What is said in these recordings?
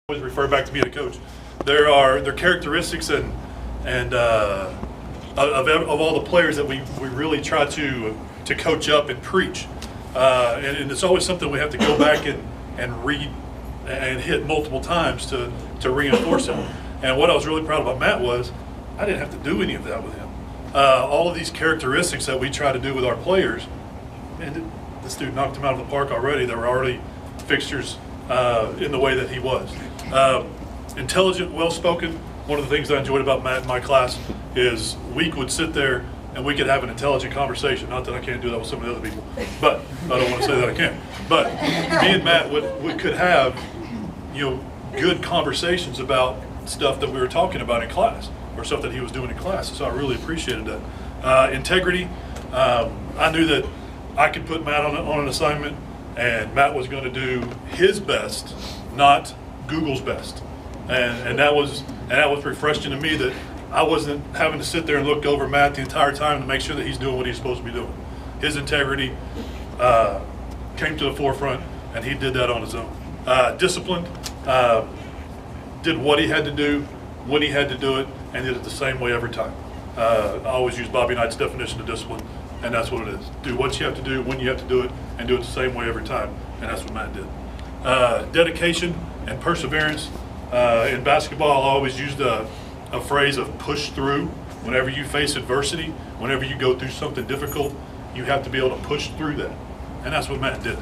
always refer back to being a coach. There are characteristics of all the players that we really try to coach up and preach, and it's always something we have to go back and read and hit multiple times to reinforce it. And what I was really proud about Matt was I didn't have to do any of that with him. All of these characteristics that we try to do with our players, and this dude knocked him out of the park already. There were already fixtures in the way that he was. Intelligent, well-spoken. One of the things I enjoyed about Matt in my class is we would sit there and we could have an intelligent conversation. Not that I can't do that with some of the other people, but I don't want to say that I can't. But me and Matt could have, good conversations about stuff that we were talking about in class or stuff that he was doing in class. So I really appreciated that. Integrity. I knew that I could put Matt on an assignment, and Matt was going to do his best, not Google's best. And that was refreshing to me that I wasn't having to sit there and look over Matt the entire time to make sure that he's doing what he's supposed to be doing. His integrity came to the forefront, and he did that on his own. Disciplined, did what he had to do, when he had to do it, and did it the same way every time. I always use Bobby Knight's definition of discipline, and that's what it is. Do what you have to do, when you have to do it, and do it the same way every time, and that's what Matt did. Dedication and perseverance. In basketball, I always used a phrase of push through. Whenever you face adversity, whenever you go through something difficult, you have to be able to push through that. And that's what Matt did.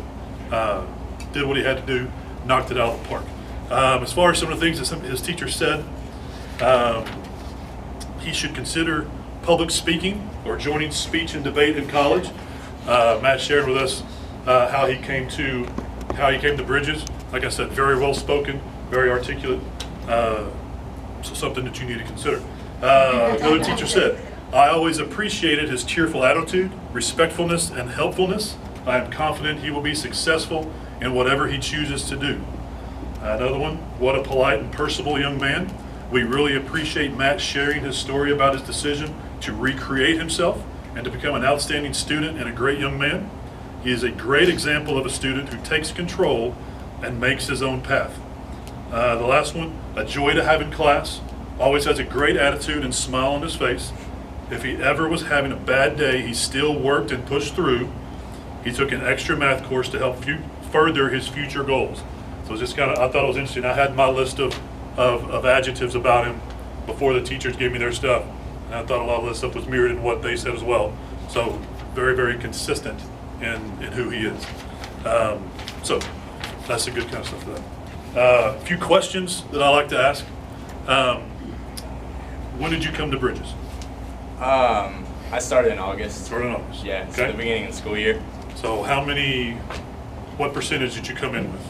Did what he had to do, knocked it out of the park. As far as some of the things that some of his teachers said, he should consider public speaking or joining speech and debate in college. Matt shared with us how he came to Bridges. Like I said, very well spoken, very articulate. So something that you need to consider. Another teacher said, I always appreciated his cheerful attitude, respectfulness, and helpfulness. I am confident he will be successful in whatever he chooses to do. Another one, what a polite and personable young man. We really appreciate Matt sharing his story about his decision to recreate himself and to become an outstanding student and a great young man. He is a great example of a student who takes control and makes his own path. The last one, a joy to have in class, always has a great attitude and smile on his face. If he ever was having a bad day, he still worked and pushed through. He took an extra math course to help further his future goals. So just I thought it was interesting. I had my list of adjectives about him before the teachers gave me their stuff. And I thought a lot of this stuff was mirrored in what they said as well. So very, very consistent in who he is. So that's the good kind of stuff for that. A few questions that I like to ask. When did you come to Bridges? I started in August. Started in August. Yeah, okay. So the beginning of the school year. So what percentage did you come in with?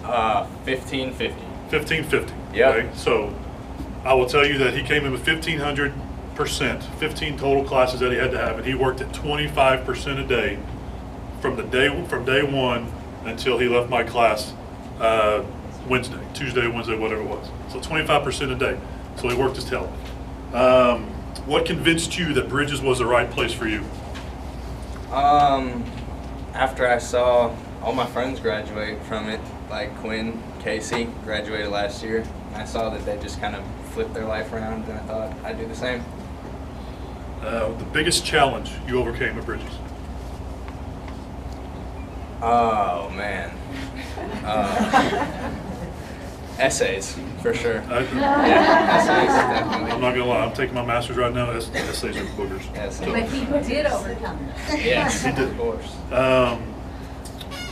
1550. 1550. Yeah. Okay. So I will tell you that he came in with 1,500%, 15 total classes that he had to have, and he worked at 25% a day from day one until he left my class Tuesday, Wednesday, whatever it was. So 25% a day. So he worked his tail off. What convinced you that Bridges was the right place for you? After I saw all my friends graduate from it, like Quinn, Casey graduated last year, and I saw that they just kind of flipped their life around, and I thought I'd do the same. The biggest challenge you overcame at Bridges? Oh, man. Essays, for sure. Yeah, essays, definitely. I'm not going to lie, I'm taking my master's right now. Essays are boogers. Yes. So, But he did overcome it. Yes, He did. of course.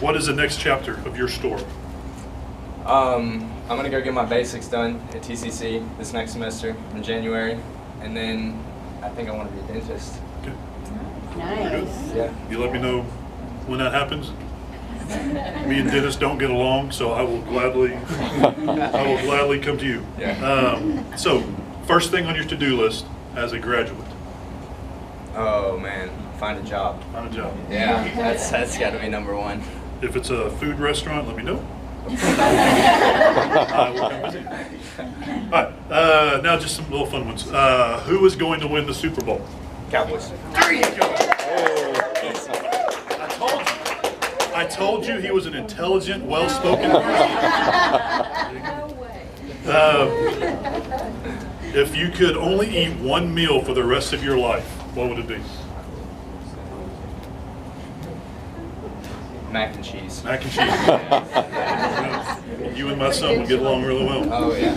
what is the next chapter of your story? I'm going to go get my basics done at TCC this next semester in January, and then I think I want to be a dentist. Okay. Nice. Yeah. You let me know when that happens. Me and Dennis don't get along, so I will gladly come to you. Yeah. So, first thing on your to-do list as a graduate, Oh man, find a job. find a job. Yeah, that's got to be number one. If it's a food restaurant, let me know. I will come visit you. All right, now just some little fun ones. Who is going to win the Super Bowl? Cowboys. There you go. I told you he was an intelligent, well-spoken person. No way. If you could only eat one meal for the rest of your life, what would it be? Mac and cheese. Mac and cheese. You and my son would get along really well. Oh yeah.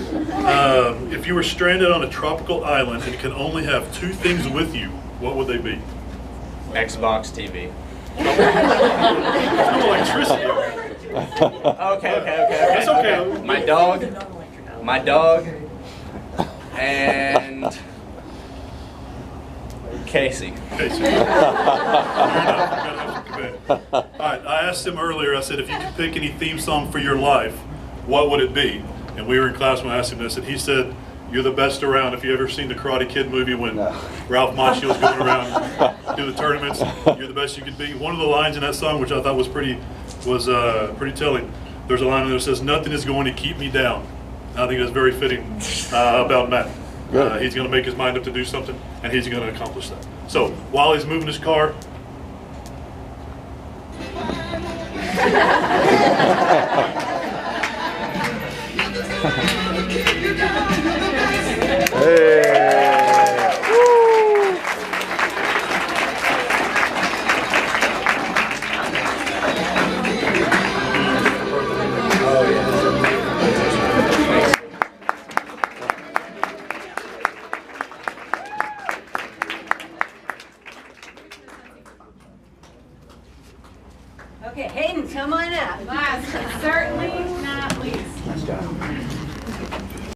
If you were stranded on a tropical island and could only have two things with you, what would they be? Xbox TV. No electricity. Okay. It's okay. My dog, and Casey. Okay, so fair enough. You gotta have some command. All right, I asked him earlier, I said, if you could pick any theme song for your life, what would it be? And we were in class when I asked him this, and he said, "You're the best around." If you ever seen the Karate Kid movie when Ralph Macchio's going around do the tournaments, you're the best you could be. One of the lines in that song, which I thought was pretty telling. There's a line in there that says, "Nothing is going to keep me down." I think that's very fitting about Matt. He's going to make his mind up to do something, and he's going to accomplish that. So while he's moving his car, Okay, Hayden, come on up. Last but certainly not least.